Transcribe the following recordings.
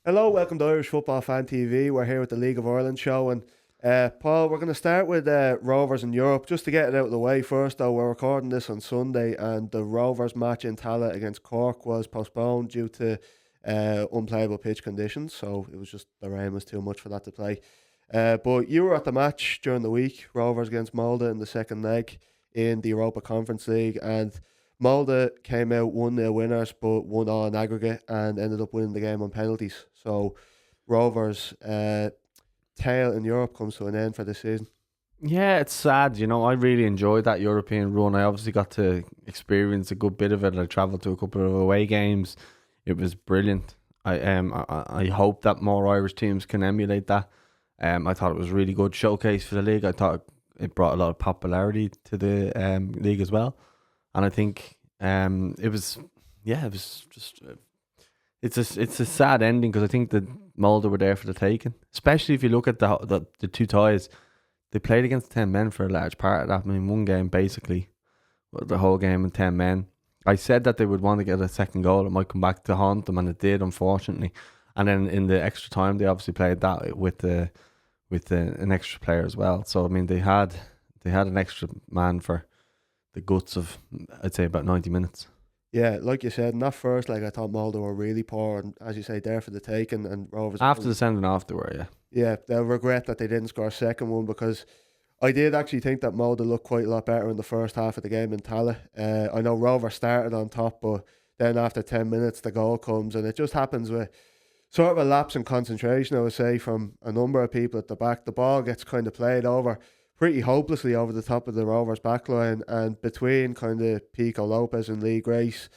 Hello, welcome to Irish Football Fan TV. We're here with the League of Ireland show, and Paul, we're going to start with Rovers in Europe. Just to get it out of the way first, though, we're recording this on Sunday, and the Rovers match in Tala against Cork was postponed due to unplayable pitch conditions. So it was just the rain was too much for that to play. But you were at the match during the week, Rovers against Molde in the second leg in the Europa Conference League, and Molde came out 1-0 winners, but 1-1 in aggregate and ended up winning the game on penalties. So Rovers' tale in Europe comes to an end for this season. Yeah, it's sad. I really enjoyed that European run. I obviously got to experience a good bit of it. I travelled to a couple of away games. It was brilliant. I hope that more Irish teams can emulate that. I thought it was a really good showcase for the league. I thought it brought a lot of popularity to the league as well. And I think it was just it's a sad ending because I think that Molde were there for the taking. Especially if you look at the two ties, they played against 10 men for a large part of that. I mean, one game basically, the whole game in 10 men. I said that they would want to get a second goal. It might come back to haunt them, and it did, unfortunately. And then in the extra time, they obviously played that with an extra player as well. So I mean, they had an extra man for the guts of, I'd say, about 90 minutes. Yeah, like you said, in that first leg, I thought Molde were really poor, and as you say, there for the taking, and Rovers... After the sending off, they were, yeah. Yeah, they'll regret that they didn't score a second one, because I did actually think that Molde looked quite a lot better in the first half of the game in Tala. I know Rovers started on top, but then after 10 minutes, the goal comes, and it just happens with sort of a lapse in concentration, I would say, from a number of people at the back. The ball gets kind of played over pretty hopelessly over the top of the Rovers backline, and between kind of Pico Lopez and Lee Grace,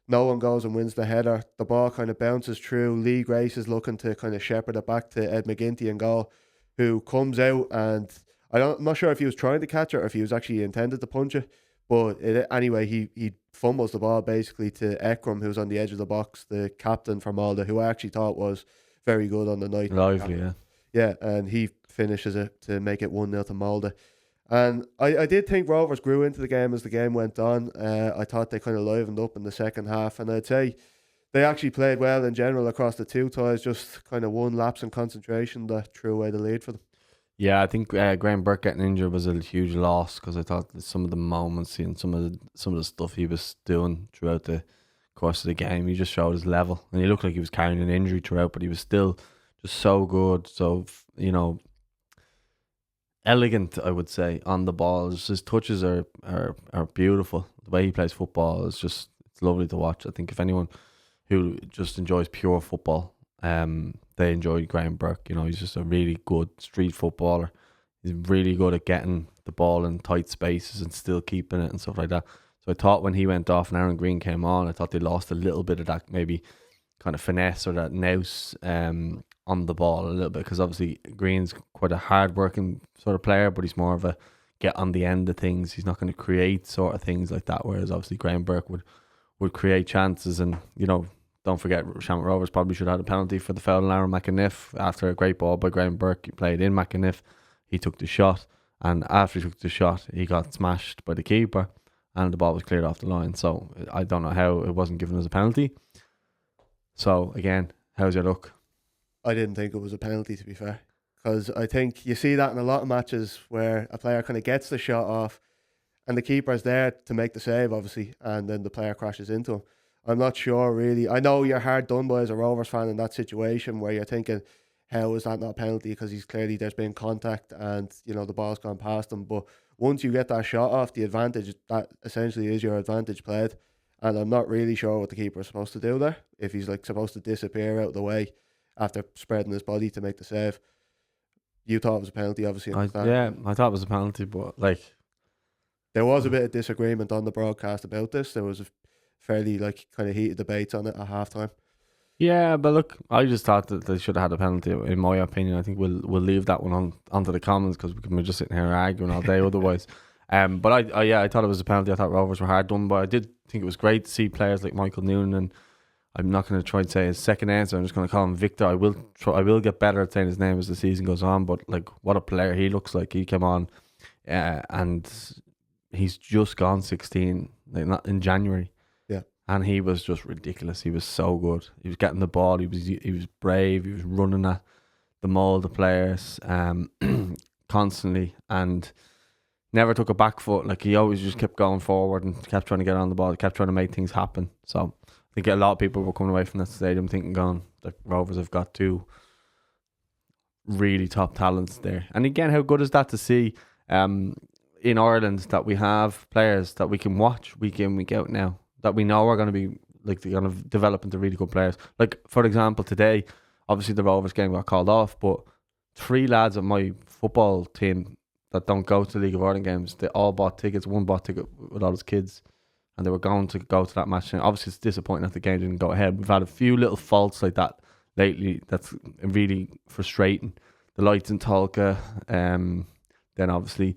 no one goes and wins the header. The ball kind of bounces through. Lee Grace is looking to kind of shepherd it back to Ed McGinty in goal, who comes out, and I'm not sure if he was trying to catch it or if he was actually intended to punch it, but anyway, he fumbles the ball basically to Ekram, who's on the edge of the box, the captain from Molde, who I actually thought was very good on the night. Lively, yeah. Yeah, and he finishes it to make it 1-0 to Molde. And I did think Rovers grew into the game as the game went on. I thought they kind of livened up in the second half, and I'd say they actually played well in general across the two ties, just kind of one lapse in concentration that threw away the lead for them. Yeah, I think Graham Burke getting injured was a huge loss, because I thought that some of the moments and some of the stuff he was doing throughout the course of the game, he just showed his level, and he looked like he was carrying an injury throughout, but he was still just so good, so elegant, I would say, on the ball. His touches are beautiful. The way he plays football is it's lovely to watch. I think if anyone who just enjoys pure football, they enjoy Graham Burke. He's just a really good street footballer. He's really good at getting the ball in tight spaces and still keeping it and stuff like that. So I thought when he went off and Aaron Green came on, I thought they lost a little bit of that maybe kind of finesse or that nous on the ball a little bit, because obviously Green's quite a hard working sort of player, but he's more of a get on the end of things. He's not going to create sort of things like that, whereas obviously Graham Burke would create chances. And don't forget, Shamrock Rovers probably should have had a penalty for the foul on Aaron McAniff after a great ball by Graham Burke. He played in McAniff, he took the shot, and after he took the shot he got smashed by the keeper and the ball was cleared off the line. So I don't know how it wasn't given as a penalty. So again, how's your look? I didn't think it was a penalty, to be fair, because I think you see that in a lot of matches where a player kind of gets the shot off and the keeper's there to make the save, obviously, and then the player crashes into him. I'm not sure, really. I know you're hard done by as a Rovers fan in that situation where you're thinking, how is that not a penalty? Because there's been contact and, the ball's gone past him. But once you get that shot off, the advantage, that essentially is your advantage played. And I'm not really sure what the keeper is supposed to do there. If he's supposed to disappear out of the way after spreading his body to make the save. You thought it was a penalty, obviously. I thought it was a penalty, but there was a bit of disagreement on the broadcast about this. There was a fairly kind of heated debates on it at halftime. Yeah, but look, I just thought that they should have had a penalty, in my opinion. I think we'll leave that one onto the comments, because we're just sitting here arguing all day otherwise. But I thought it was a penalty. I thought Rovers were hard done, but I did think it was great to see players like Michael Noonan, and I'm not going to try and say his second answer. I'm just going to call him Victor. I will get better at saying his name as the season goes on, but what a player he looks like. He came on and he's just gone 16, not in January. Yeah. and he was just ridiculous. He was so good. He was getting the ball. He was brave. He was running at the Molde players constantly, and never took a back foot. Like, he always just kept going forward and kept trying to get on the ball, kept trying to make things happen. So I think a lot of people were coming away from that stadium thinking, going, the Rovers have got two really top talents there. And again, how good is that to see in Ireland, that we have players that we can watch week in, week out now, that we know are going to be like, they're going to develop into really good players. Like, for example, today, obviously the Rovers game got called off, but 3 lads of my football team that don't go to the League of Ireland games, they all bought tickets. One bought ticket with all his kids, and they were going to go to that match. And obviously, it's disappointing that the game didn't go ahead. We've had a few little faults like that lately. That's really frustrating. The lights in Tolka, then obviously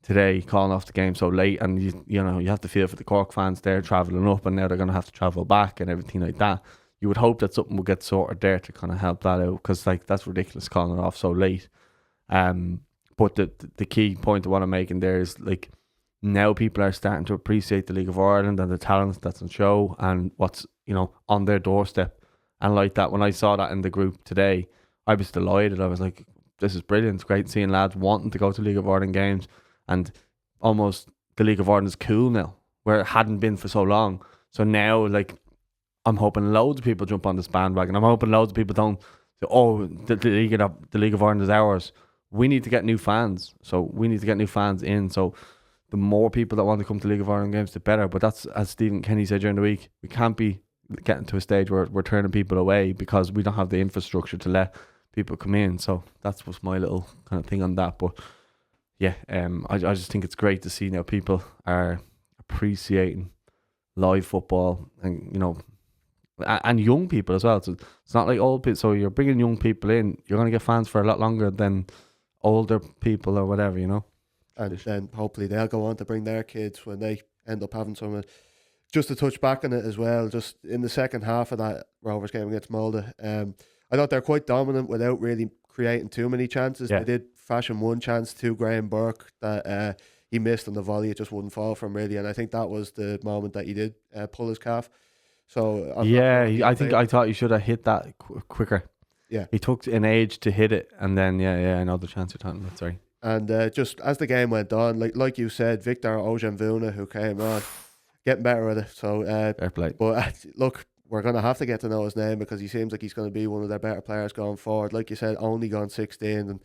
today calling off the game so late, and you know, you have to feel for the Cork fans there travelling up, and now they're going to have to travel back and everything like that. You would hope that something will get sorted there to kind of help that out, because like, that's ridiculous calling it off so late. But the key point I want to make in there is, like, now people are starting to appreciate the League of Ireland and the talent that's on show and what's, you know, on their doorstep. And like that, when I saw that in the group today, I was delighted. I was like, this is brilliant. It's great seeing lads wanting to go to League of Ireland games, and almost the League of Ireland is cool now, where it hadn't been for so long. So now, like, I'm hoping loads of people jump on this bandwagon. I'm hoping loads of people don't say, oh, the League of Ireland is ours. We need to get new fans. So we need to get new fans in. So the more people that want to come to League of Ireland games, the better. But that's, as Stephen Kenny said during the week, we can't be getting to a stage where we're turning people away because we don't have the infrastructure to let people come in. So that's what's my little kind of thing on that. But yeah, I just think it's great to see now people are appreciating live football, and, you know, and young people as well. So it's not like old people. So you're bringing young people in, you're going to get fans for a lot longer than older people or whatever, you know. And then hopefully they'll go on to bring their kids when they end up having some. Just to touch back on it as well, just in the second half of that Rovers game against Molde, I thought they're quite dominant without really creating too many chances. Yeah. They did fashion one chance to Graham Burke that he missed on the volley. It just wouldn't fall from, really, and I think that was the moment that he did pull his calf. So I thought he should have hit that quicker. Yeah, he took an age to hit it, and then I know the chance you're talking about. Sorry. And just as the game went on, like you said, Victor Ojanvuna, who came on, getting better at it. So fair play. But look, we're going to have to get to know his name, because he seems like he's going to be one of their better players going forward. Like you said, only gone 16, and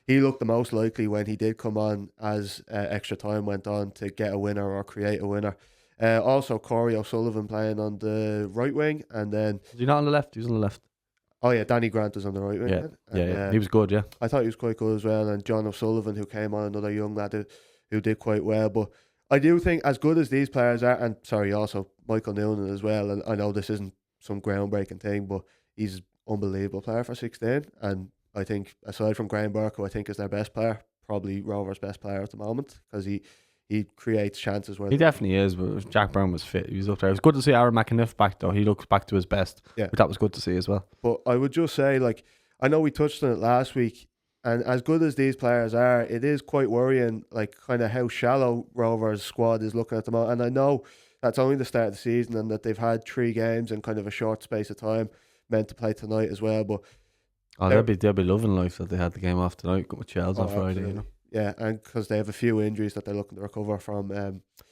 he looked the most likely when he did come on as extra time went on to get a winner or create a winner. Also, Corey O'Sullivan playing on the right wing, and then was he not on the left? He was on the left. Oh yeah, Danny Grant was on the right wing. Yeah. He was good. Yeah, I thought he was quite good as well. And John O'Sullivan, who came on, another young lad who did quite well. But I do think, as good as these players are, and sorry, also Michael Noonan as well. And I know this isn't some groundbreaking thing, but he's an unbelievable player for 16. And I think, aside from Graham Burke, who I think is their best player, probably Rovers' best player at the moment, because he creates chances where he definitely is. But Jack Brown was fit. He was up there. It was good to see Aaron McAniff back, though. He looks back to his best. Yeah, but that was good to see as well. But I would just say, like, I know we touched on it last week, and as good as these players are, it is quite worrying, like, kind of how shallow Rovers' squad is looking at the moment. And I know that's only the start of the season, and that they've had 3 games in kind of a short space of time, meant to play tonight as well. But they'll be loving life that they had the game off tonight. Got with Chelsea on Friday, absolutely. you know. Yeah, and because they have a few injuries that they're looking to recover from.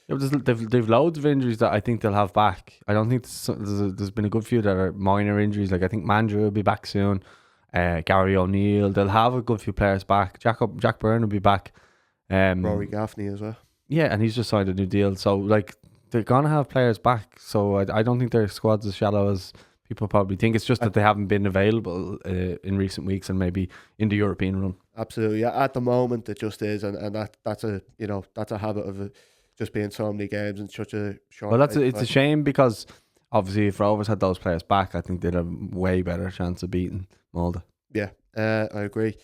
They've loads of injuries that I think they'll have back. I don't think there's been a good few that are minor injuries. Like, I think Mandrew will be back soon. Gary O'Neill. They'll have a good few players back. Jack Byrne will be back. Rory Gaffney as well. Yeah, and he's just signed a new deal. So, like, they're gonna have players back. So I don't think their squad's as shallow as people probably think. It's just that they haven't been available in recent weeks, and maybe in the European run. Absolutely, yeah. At the moment, it just is, and that's a habit of just being so many games in such a short. Well, it's a shame, because obviously if Rovers had those players back, I think they'd have a way better chance of beating Molde. Yeah, I agree.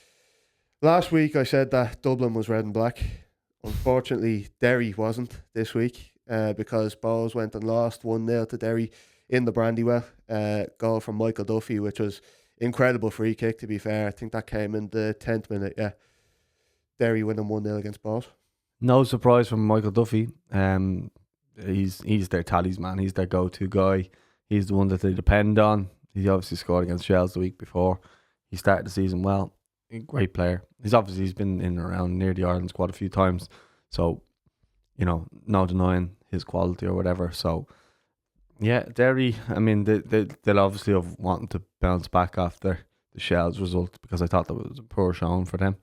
Last week I said that Dublin was red and black. Unfortunately, Derry wasn't this week, because Bohs went and lost 1-0 to Derry in the Brandywell. Goal from Michael Duffy, which was incredible free kick, to be fair. I think that came in the 10th minute. Yeah, Derry winning 1-0 against Bohs. No surprise from Michael Duffy. he's their talisman. He's their go-to guy. He's the one that they depend on. He obviously scored against Shells the week before. He started the season well. Great player. He's been in and around near the Ireland squad a few times. So, no denying his quality or whatever. So, yeah, Derry, I mean, they'll obviously have wanted to bounce back after the Shells result, because I thought that was a poor showing for them.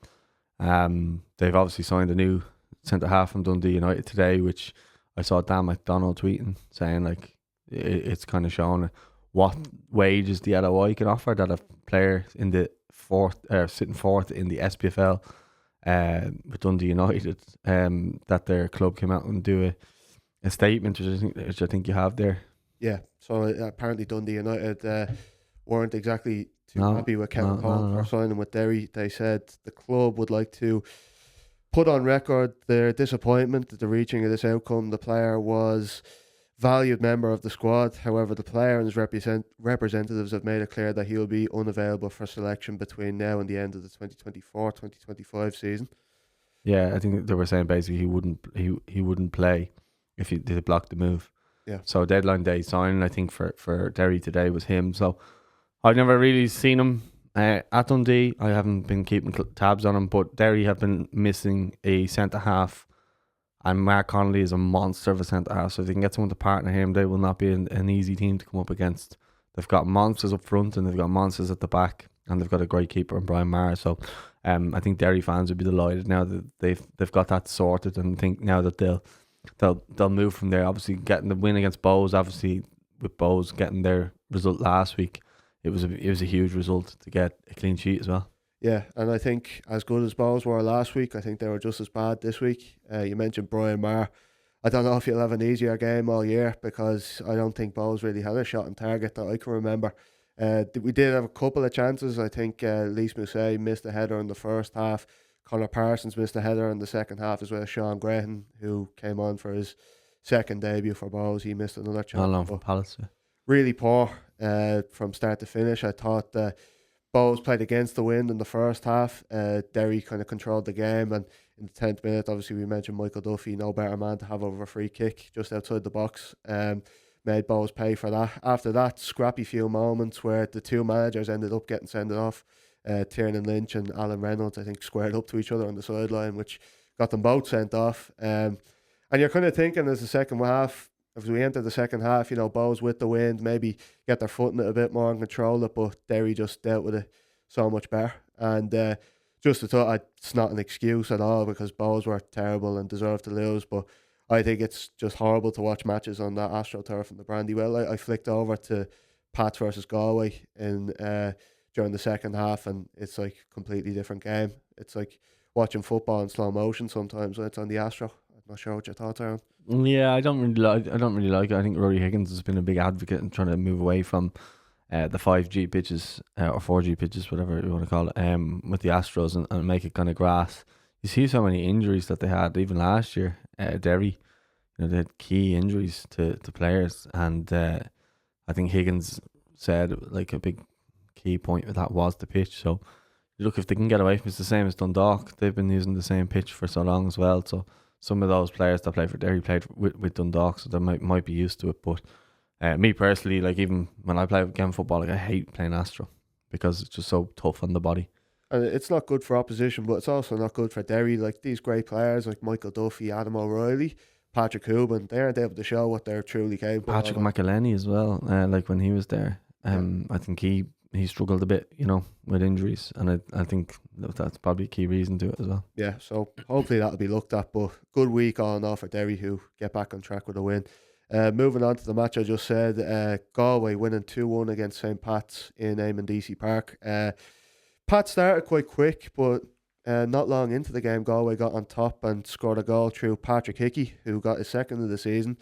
They've obviously signed a new centre half from Dundee United today, which I saw Dan McDonald tweeting, saying like it's kind of showing what wages the LOI can offer, that a player in the sitting fourth in the SPFL with Dundee United, that their club came out and do a statement, which I think you have there. Yeah, so apparently Dundee United weren't exactly too happy with Kevin Cole for signing with Derry. They said the club would like to put on record their disappointment at the reaching of this outcome. The player was valued member of the squad. However, the player and his representatives have made it clear that he will be unavailable for selection between now and the end of the 2024-2025 season. Yeah, I think they were saying basically he wouldn't play if they blocked the move. Yeah. So deadline day signing, I think for Derry today was him. So I've never really seen him at Dundee. I haven't been keeping tabs on him, but Derry have been missing a centre half, and Mark Connolly is a monster of a centre half. So if they can get someone to partner him, they will not be an easy team to come up against. They've got monsters up front and they've got monsters at the back, and they've got a great keeper in Brian Maher. So I think Derry fans would be delighted now that they've got that sorted, and think now that they'll move from there. Obviously, getting the win against Bohs, obviously with Bohs getting their result last week, it was a huge result to get a clean sheet as well. Yeah, and I think as good as Bohs were last week, I think they were just as bad this week. You mentioned Brian Maher. I don't know if he'll have an easier game all year, because I don't think Bohs really had a shot on target that I can remember. We did have a couple of chances. I think Lise Mousset missed a header in the first half. Conor Parsons missed a header in the second half as well as Sean Graham, who came on for his second debut for Bohs. He missed another chance. All on from Palace. Yeah. Really poor from start to finish. I thought Bohs played against the wind in the first half. Derry kind of controlled the game, and in the 10th minute, obviously we mentioned Michael Duffy, no better man to have over a free kick just outside the box. Made Bohs pay for that. After that, scrappy few moments where the two managers ended up getting sent off. Tiernan Lynch and Alan Reynolds, I think, squared up to each other on the sideline, which got them both sent off. And you're kind of thinking as the second half, as we enter the second half, Bohs with the wind, maybe get their foot in it a bit more and control it, but Derry just dealt with it so much better. And just to thought, it's not an excuse at all, because Bohs were terrible and deserved to lose, but I think it's just horrible to watch matches on that AstroTurf in the Brandywell. I flicked over to Pats versus Galway during the second half, and it's like a completely different game. It's like watching football in slow motion sometimes when it's on the Astro. I'm not sure what your thoughts are on. Yeah, I don't really like it. I think Rory Higgins has been a big advocate in trying to move away from the 5G pitches or 4G pitches, whatever you want to call it, with the Astros, and make it kind of grass. You see so many injuries that they had even last year. Derry, they had key injuries to players, and I think Higgins said like a big key point with that was the pitch. So look, if they can get away from it, it's the same as Dundalk. They've been using the same pitch for so long as well. So some of those players that play for Derry played with Dundalk, so they might be used to it. But me personally, like even when I play game football, like I hate playing Astro because it's just so tough on the body. And it's not good for opposition, but it's also not good for Derry. Like these great players like Michael Duffy, Adam O'Reilly, Patrick Hooban, they aren't able to show what they're truly capable of. Patrick McElhenney as well, like when he was there. I think he struggled a bit, with injuries, and I think that's probably a key reason to it as well. Yeah, so hopefully that'll be looked at, but good week all in all for Derry, who get back on track with a win. Moving on to the match I just said, Galway winning 2-1 against St. Pat's in Eamon DC Park. Pat started quite quick, but not long into the game, Galway got on top and scored a goal through Patrick Hickey, who got his second of the season.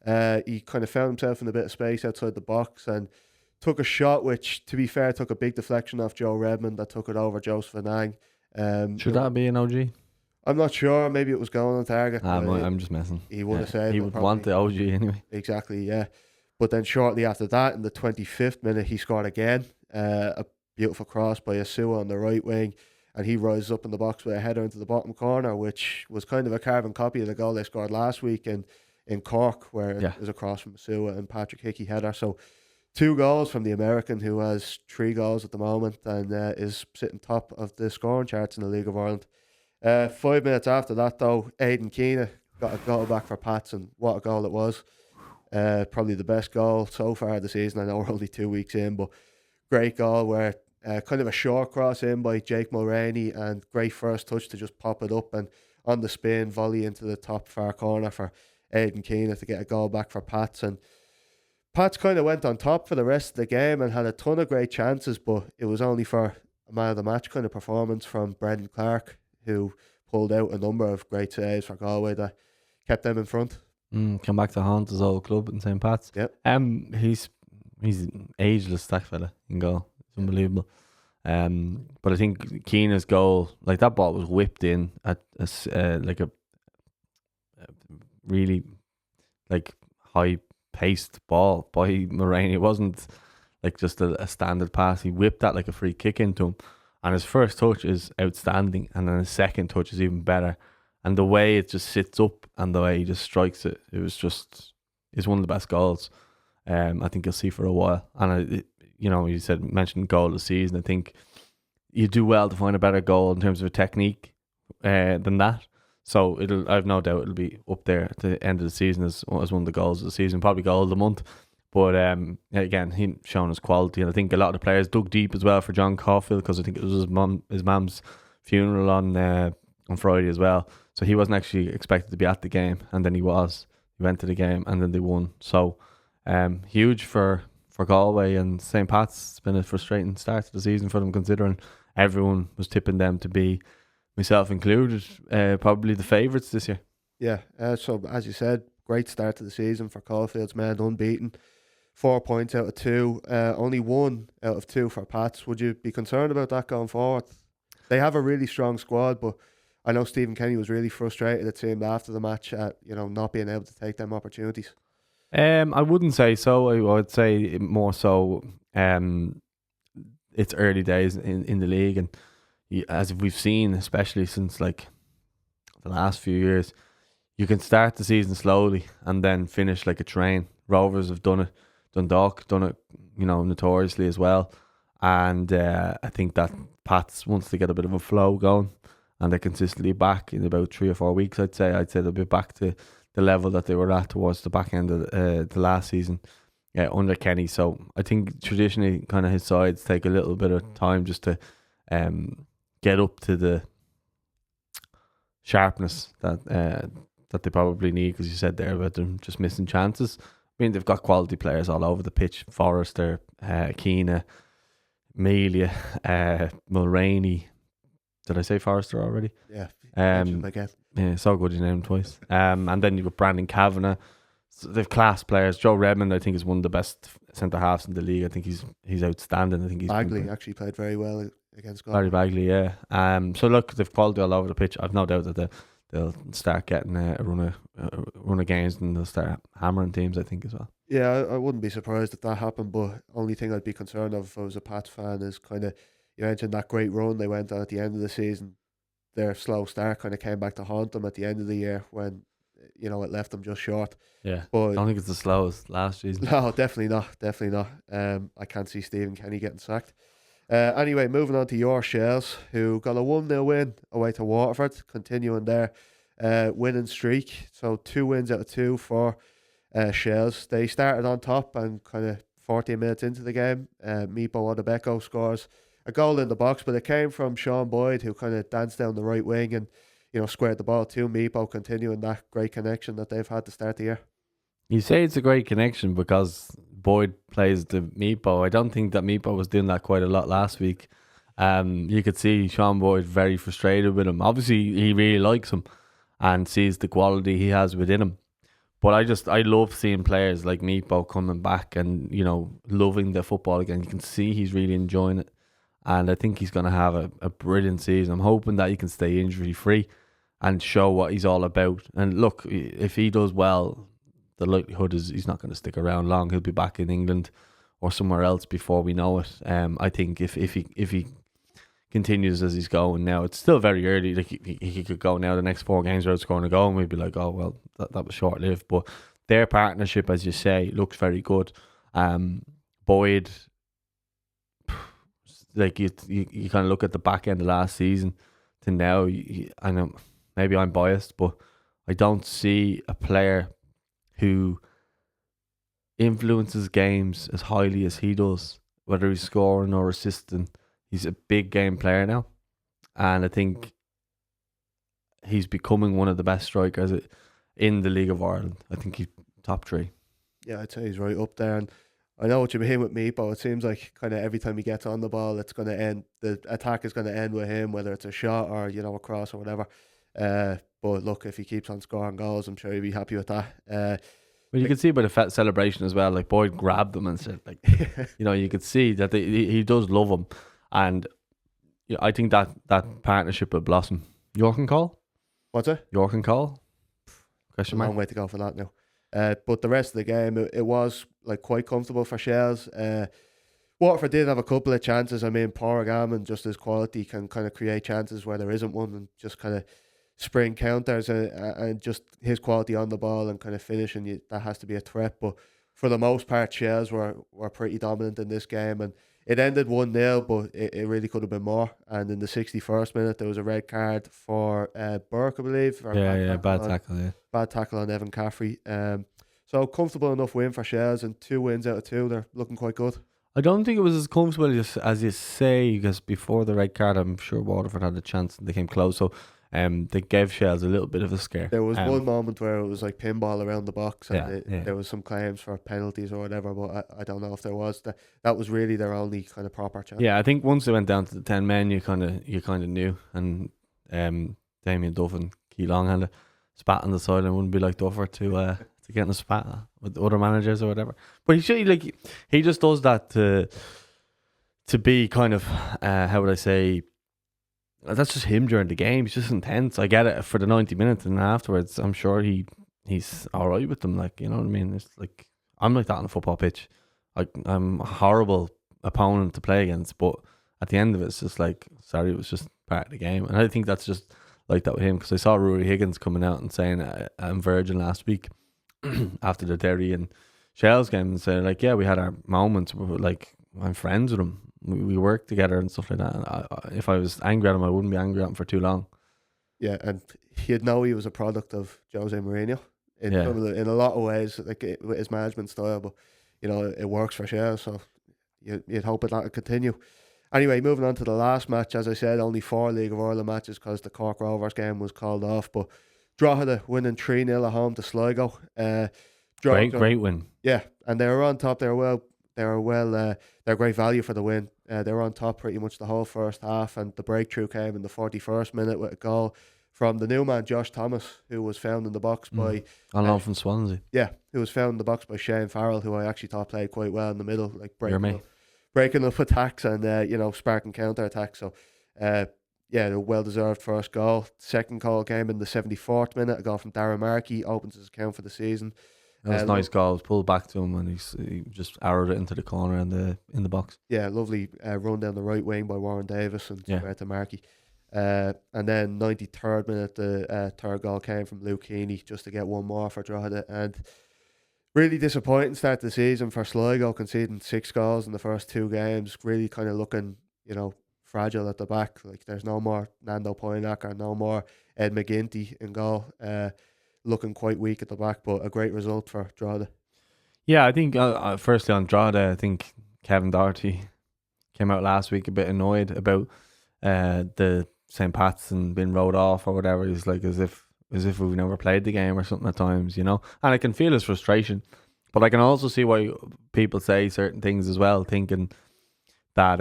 He kind of found himself in a bit of space outside the box and took a shot, which, to be fair, took a big deflection off Joe Redmond that took it over Joseph Anang. Should that be an OG? I'm not sure. Maybe it was going on target. I'm just messing. He would have said he would want the OG anyway. Exactly, yeah. But then shortly after that, in the 25th minute, he scored again. A beautiful cross by Asua on the right wing, and he rises up in the box with a header into the bottom corner, which was kind of a carbon copy of the goal they scored last week in in Cork, where it was across from Masua and Patrick Hickey header. So 2 goals from the American, who has 3 goals at the moment and is sitting top of the scoring charts in the League of Ireland. 5 minutes after that, though, Aidan Keena got a goal back for Pats, and what a goal it was. Probably the best goal so far this season. I know we're only 2 weeks in, but great goal where kind of a short cross in by Jake Mulroney, and great first touch to just pop it up, and on the spin, volley into the top far corner for Aidan Keena to get a goal back for Pats. And Pats kind of went on top for the rest of the game and had a ton of great chances, but it was only for a man of the match kind of performance from Brendan Clark, who pulled out a number of great saves for Galway that kept them in front. Come back to haunt his old club in St. Pat's. Yep. He's ageless, that fella in goal. It's unbelievable. But I think Keena's goal, like that ball was whipped in at like a really like high paced ball by Mulroney. It wasn't like just a standard pass. He whipped that like a free kick into him, and his first touch is outstanding, and then his second touch is even better. And the way it just sits up and the way he just strikes it, it's one of the best goals I think you'll see for a while. And you mentioned goal of the season. I think you do well to find a better goal in terms of a technique than that. So I've no doubt it'll be up there at the end of the season as one of the goals of the season, probably goal of the month. But again, he shown his quality, and I think a lot of the players dug deep as well for John Caulfield, because I think it was his mum's funeral on Friday as well. So he wasn't actually expected to be at the game, and then he was. He went to the game, and then they won. So huge for Galway and St. Pat's. It's been a frustrating start to the season for them, considering everyone was tipping them to be, myself included, probably the favourites this year. Yeah, so as you said, great start to the season for Caulfield's men, unbeaten. 4 points out of 2, only 1 out of 2 for Pats. Would you be concerned about that going forward? They have a really strong squad, but I know Stephen Kenny was really frustrated, it seemed, after the match at not being able to take them opportunities. I wouldn't say so. I would say more so it's early days in the league, and as we've seen, especially since like the last few years, you can start the season slowly and then finish like a train. Rovers have done it. Dundalk done it, notoriously as well. And I think that Pats wants to get a bit of a flow going, and they're consistently back in about 3 or 4 weeks. I'd say they'll be back to the level that they were at towards the back end of the last season under Kenny. So I think traditionally kind of his sides take a little bit of time just to get up to the sharpness that they probably need, because you said there about them just missing chances. I mean, they've got quality players all over the pitch. Forrester, Keena, Melia, Mulroney. Did I say Forrester already? Yeah. Yeah, so good you named him twice. And then you've got Brandon Kavanagh. So they've class players. Joe Redmond, I think, is one of the best centre halves in the league. I think he's outstanding. I think Bagley actually played very well against Barry Galway. Bagley, yeah. So look, they've quality all over the pitch. I've no doubt that they'll start getting a run of games, and they'll start hammering teams, I think, as well. Yeah, I wouldn't be surprised if that happened, but only thing I'd be concerned of if I was a Pats fan is kind of, you mentioned that great run they went on at the end of the season. Their slow start kind of came back to haunt them at the end of the year when, it left them just short. Yeah, but I don't think it's the slowest last season. No, definitely not. I can't see Stephen Kenny getting sacked. Anyway, moving on to your Shells, who got a 1-0 win away to Waterford, continuing their winning streak. So 2 wins out of 2 for Shells. They started on top, and kind of 14 minutes into the game, Mipo Odubeko scores a goal in the box, but it came from Sean Boyd, who kind of danced down the right wing and squared the ball to Mipo, continuing that great connection that they've had to start the year. You say it's a great connection because Boyd plays the Mipo. I don't think that Mipo was doing that quite a lot last week. You could see Sean Boyd very frustrated with him. Obviously, he really likes him and sees the quality he has within him. But I love seeing players like Mipo coming back and, loving the football again. You can see he's really enjoying it. And I think he's going to have a brilliant season. I'm hoping that he can stay injury-free and show what he's all about. And look, if he does well, the likelihood is he's not going to stick around long. He'll be back in England or somewhere else before we know it. I think if he continues as he's going now. It's still very early. Like he could go now the next 4 games without scoring a goal, and we'd be like, oh well, that was short lived. But their partnership, as you say, looks very good. Boyd, like you kind of look at the back end of last season to now. I know maybe I'm biased, but I don't see a player who influences games as highly as he does, whether he's scoring or assisting. He's a big game player now, and I think he's becoming one of the best strikers in the League of Ireland. I think he's top 3. Yeah, I'd say he's right up there. And I know what you mean with Mipo. It seems like kind of every time he gets on the ball, it's going to end. The attack is going to end with him, whether it's a shot or a cross or whatever. But look, if he keeps on scoring goals, I'm sure he'll be happy with that. Well, you can see by the celebration as well. Like Boyd grabbed them and said, like, you could see that he does love him, and I think that partnership will blossom. York and Cole. What's it? York and Cole. Question mark. Long way to go for that now. But the rest of the game, it was like quite comfortable for Shells. Waterford did have a couple of chances. I mean, Porrigammon, just his quality, can kind of create chances where there isn't one, and just kind of spring counters and just his quality on the ball and kind of finishing, that has to be a threat. But for the most part, Shells were pretty dominant in this game, and it ended 1-0, but it really could have been more. And in the 61st minute, there was a red card for Burke, I believe. Bad tackle on Evan Caffrey. So comfortable enough win for Shells, and 2 wins out of 2. They're looking quite good. I don't think it was as comfortable as you say, because before the red card, I'm sure Waterford had a chance and they came close. So they gave Shells a little bit of a scare. There was one moment where it was like pinball around the box, and there was some claims for penalties or whatever, but I don't know if there was. That was really their only kind of proper chance. Yeah, I think once they went down to the 10 men, you kind of knew. And Damien Duff and Key Long had a spat on the side, and it wouldn't be like Duffer to get in a spat with other managers or whatever. But he just does that to be kind of how would I say. That's just him during the game. He's just intense. I get it for the 90 minutes, and afterwards, I'm sure he's all right with them. Like, you know what I mean? It's like I'm like that on a football pitch. I'm a horrible opponent to play against, but at the end of it, it's just like, sorry, it was just part of the game. And I think that's just like that with him, because I saw Rory Higgins coming out and saying I'm Virgin last week after the Derry and Shells game, and saying like, yeah, we had our moments. We were like, I'm friends with him. We work together and stuff like that. And if I was angry at him, I wouldn't be angry at him for too long. Yeah, and you'd know he was a product of Jose Mourinho in a lot of ways, like with his management style. But it works for Shells, so you'd hope that would continue. Anyway, moving on to the last match. As I said, only 4 League of Ireland matches because the Cork Rovers game was called off. But Drogheda winning 3-0 at home to Sligo. Great win. Yeah, and they were on top. They're great value for the win. They were on top pretty much the whole first half, and the breakthrough came in the 41st minute with a goal from the new man Josh Thomas, who was found in the box by on loan from Swansea. Yeah, who was found in the box by Shane Farrell, who I actually thought played quite well in the middle, like breaking up attacks and sparking counter attacks. So a well deserved first goal. Second goal came in the 74th minute. A goal from Darren Markey opens his account for the season. That was a nice goal. Pulled back to him, and he just arrowed it into the corner in the box. Yeah, lovely run down the right wing by Warren Davis and square to Markey. And then 93rd minute, the third goal came from Luke Heaney just to get one more for Drogheda. And really disappointing start to the season for Sligo, conceding 6 goals in the first 2 games. Really kind of looking, fragile at the back. Like, there's no more Nando Poinacker, no more Ed McGinty in goal. Looking quite weak at the back, but a great result for Drogheda. Yeah, I think firstly on Drogheda, I think Kevin Doherty came out last week a bit annoyed about the St. Pat's and being rode off or whatever. He's like as if we've never played the game or something at times, And I can feel his frustration, but I can also see why people say certain things as well, thinking that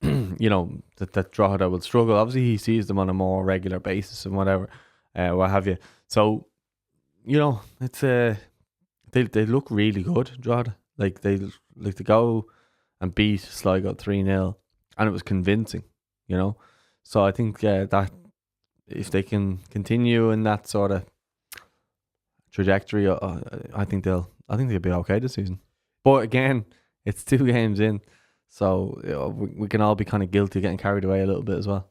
that Drogheda will struggle. Obviously, he sees them on a more regular basis and whatever, what have you. So. It's they look really good, Drogheda. Like they to go and beat Sligo 3-0, and it was convincing, So I think that if they can continue in that sort of trajectory, I think they'll be okay this season. But again, it's 2 games in, So we can all be kind of guilty of getting carried away a little bit as well.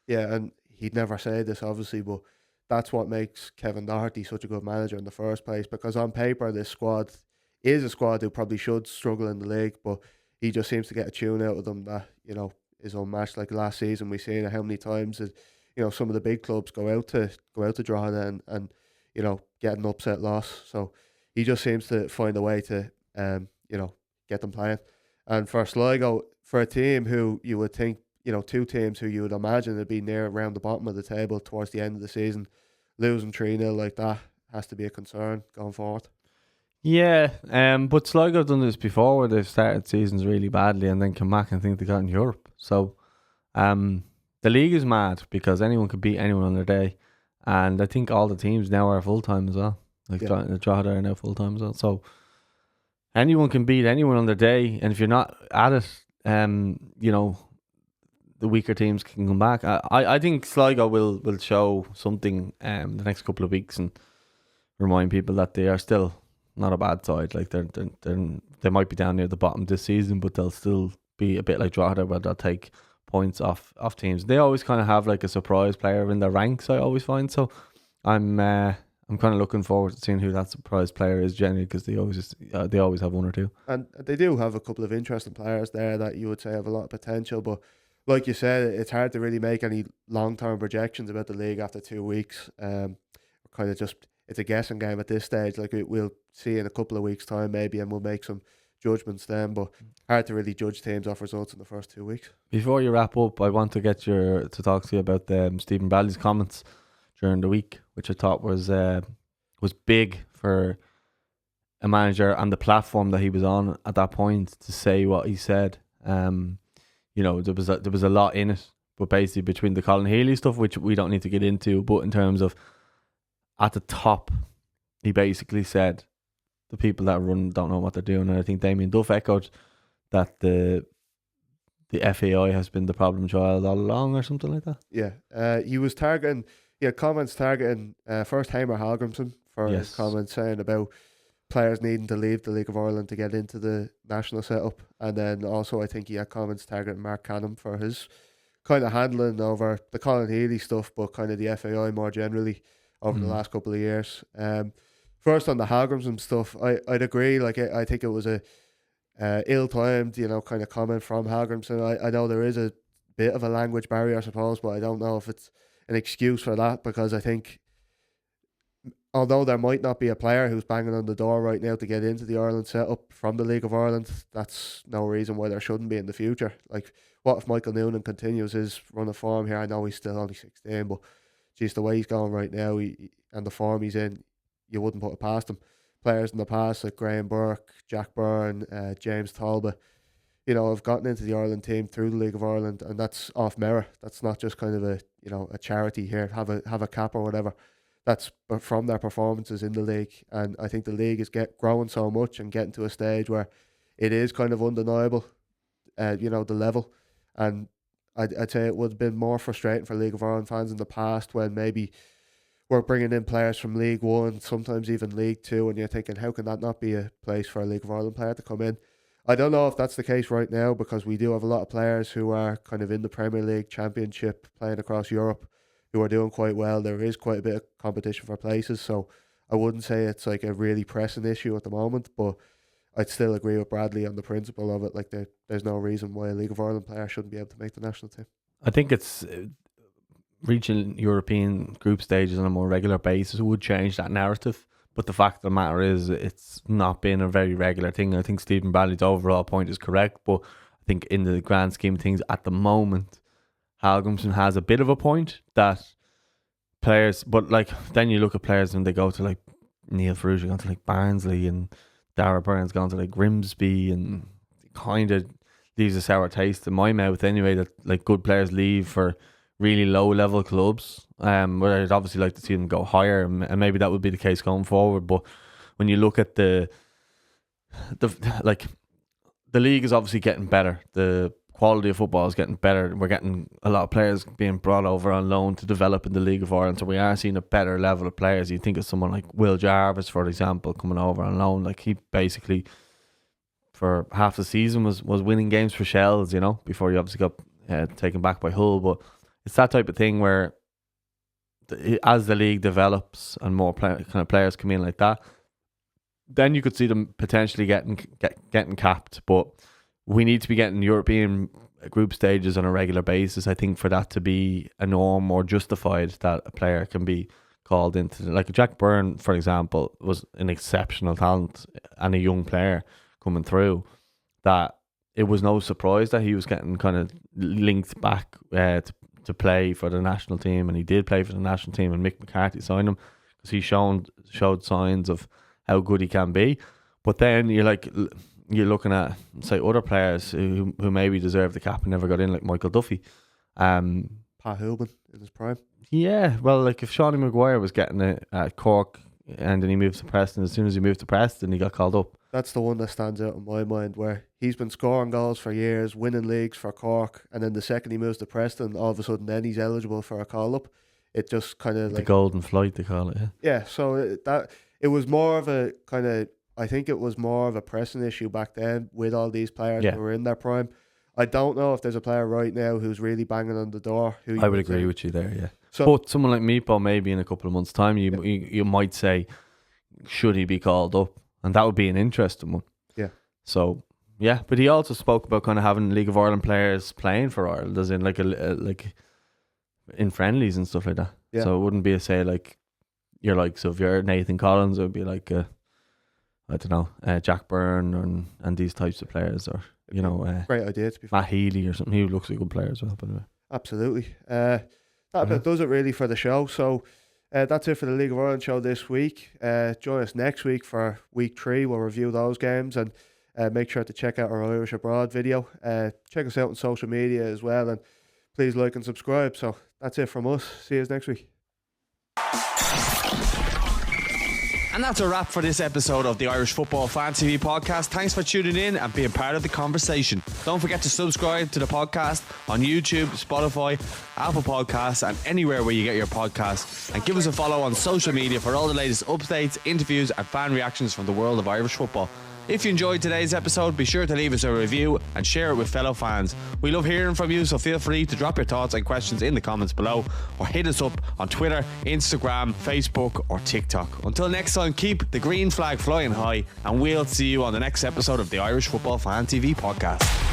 Yeah, and he'd never say this, obviously, but that's what makes Kevin Doherty such a good manager in the first place, because on paper, this squad is a squad who probably should struggle in the league, but he just seems to get a tune out of them that, is unmatched. Like last season, we seen how many times that, some of the big clubs go out to Drogheda and get an upset loss. So he just seems to find a way to get them playing. And for Sligo, for a team who you would think, two teams who you would imagine would be near around the bottom of the table towards the end of the season, losing 3-0 like that has to be a concern going forward. Yeah, but Sligo have done this before where they've started seasons really badly and then come back and think they got in Europe. So the league is mad because anyone could beat anyone on their day. And I think all the teams now are full-time as well. Like Drogheda are now full-time as well. So anyone can beat anyone on their day. And if you're not at it, the weaker teams can come back. I think Sligo will show something the next couple of weeks and remind people that they are still not a bad side. Like they might be down near the bottom this season, but they'll still be a bit like Drogheda where they'll take points off teams. They always kind of have like a surprise player in their ranks, I always find. So I'm kind of looking forward to seeing who that surprise player is generally, because they always have one or two. And they do have a couple of interesting players there that you would say have a lot of potential, but like you said, it's hard to really make any long-term projections about the league after 2 weeks. Kind of just, it's a guessing game at this stage. Like we'll see in a couple of weeks' time maybe, and we'll make some judgments then. But hard to really judge teams off results in the first 2 weeks. Before you wrap up, I want to talk to you about Stephen Bradley's comments during the week, which I thought was big for a manager and the platform that he was on at that point to say what he said. There was a lot in it, but basically between the Colin Healy stuff, which we don't need to get into, but in terms of at the top, he basically said the people that run don't know what they're doing, and I think Damien Duff echoed that the FAI has been the problem child all along, or something like that. Yeah, he was targeting. He had comments targeting first Hamer Hallgrimsson for his comments saying about players needing to leave the League of Ireland to get into the national setup, and then also I think he had comments targeting Mark Canham for his kind of handling over the Colin Healy stuff, but kind of the FAI more generally over the last couple of years. First on the Hallgrimsson stuff, I'd agree. Like I think it was a ill-timed, kind of comment from Hallgrimsson. I know there is a bit of a language barrier, I suppose, but I don't know if it's an excuse for that, because I think although there might not be a player who's banging on the door right now to get into the Ireland setup from the League of Ireland, that's no reason why there shouldn't be in the future. Like, what if Michael Noonan continues his run of form here? I know he's still only 16, but geez, the way he's going right now and the form he's in, you wouldn't put it past him. Players in the past like Graham Burke, Jack Byrne, James Talbot, have gotten into the Ireland team through the League of Ireland, and that's off merit. That's not just kind of a charity here, have a cap or whatever. That's from their performances in the league, and I think the league is growing so much and getting to a stage where it is kind of undeniable, the level. And I'd say it would have been more frustrating for League of Ireland fans in the past when maybe we're bringing in players from League One, sometimes even League Two, and you're thinking, how can that not be a place for a League of Ireland player to come in? I don't know if that's the case right now, because we do have a lot of players who are kind of in the Premier League, Championship, playing across Europe, who are doing quite well. There is quite a bit of competition for places, so I wouldn't say it's like a really pressing issue at the moment, but I'd still agree with Bradley on the principle of it. Like, there's no reason why a League of Ireland player shouldn't be able to make the national team. I think it's reaching European group stages on a more regular basis would change that narrative, but the fact of the matter is it's not been a very regular thing. I think Stephen Bradley's overall point is correct, but I think in the grand scheme of things at the moment, Hallgrimsson has a bit of a point that players, but like then you look at players and they go to like Neil Ferrugia gone to like Barnsley, and Dara Byrne's gone to like Grimsby, and kind of leaves a sour taste in my mouth anyway, that like good players leave for really low level clubs, where I'd obviously like to see them go higher, and maybe that would be the case going forward. But when you look at the league is obviously getting better, the quality of football is getting better. We're getting a lot of players being brought over on loan to develop in the League of Ireland, so we are seeing a better level of players. You think of someone like Will Jarvis, for example, coming over on loan. Like, he basically for half the season was winning games for Shells, you know, before he obviously got taken back by Hull. But it's that type of thing where as the league develops and more kind of players come in like that, then you could see them potentially getting capped. But we need to be getting European group stages on a regular basis, I think, for that to be a norm or justified that a player can be called into. Like Jack Byrne, for example, was an exceptional talent and a young player coming through, that it was no surprise that he was getting kind of linked back to play for the national team, and he did play for the national team, and Mick McCarthy signed him because he showed signs of how good he can be. But then you're looking at, say, other players who maybe deserve the cap and never got in, like Michael Duffy. Pat Hillman in his prime. Yeah, well, like if Shawnee Maguire was getting it at Cork and then he moved to Preston, as soon as he moved to Preston, he got called up. That's the one that stands out in my mind, where he's been scoring goals for years, winning leagues for Cork, and then the second he moves to Preston, all of a sudden then he's eligible for a call-up. It just kind of the golden flight, they call it. Yeah, so it was more of a kind of, I think it was more of a pressing issue back then with all these players who were in their prime. I don't know if there's a player right now who's really banging on the door. I would agree with you there, yeah. So, but someone like Mipo, maybe in a couple of months' time, you might say, should he be called up? And that would be an interesting one. Yeah. So, yeah. But he also spoke about kind of having League of Ireland players playing for Ireland, as in like in friendlies and stuff like that. Yeah. So it wouldn't be so if you're Nathan Collins, it would be like I don't know, Jack Byrne and these types of players, or you know, great idea to be Matt Healy or something. He looks like a good player as well, by the way. Absolutely. That does it really for the show. So that's it for the League of Ireland show this week. Join us next week for week 3. We'll review those games, and make sure to check out our Irish Abroad video. Check us out on social media as well, and please like and subscribe. So that's it from us. See you next week. And that's a wrap for this episode of the Irish Football Fan TV podcast. Thanks for tuning in and being part of the conversation. Don't forget to subscribe to the podcast on YouTube, Spotify, Apple Podcasts, and anywhere where you get your podcasts. And give us a follow on social media for all the latest updates, interviews, and fan reactions from the world of Irish football. If you enjoyed today's episode, be sure to leave us a review and share it with fellow fans. We love hearing from you, so feel free to drop your thoughts and questions in the comments below, or hit us up on Twitter, Instagram, Facebook, or TikTok. Until next time, keep the green flag flying high, and we'll see you on the next episode of the Irish Football Fan TV podcast.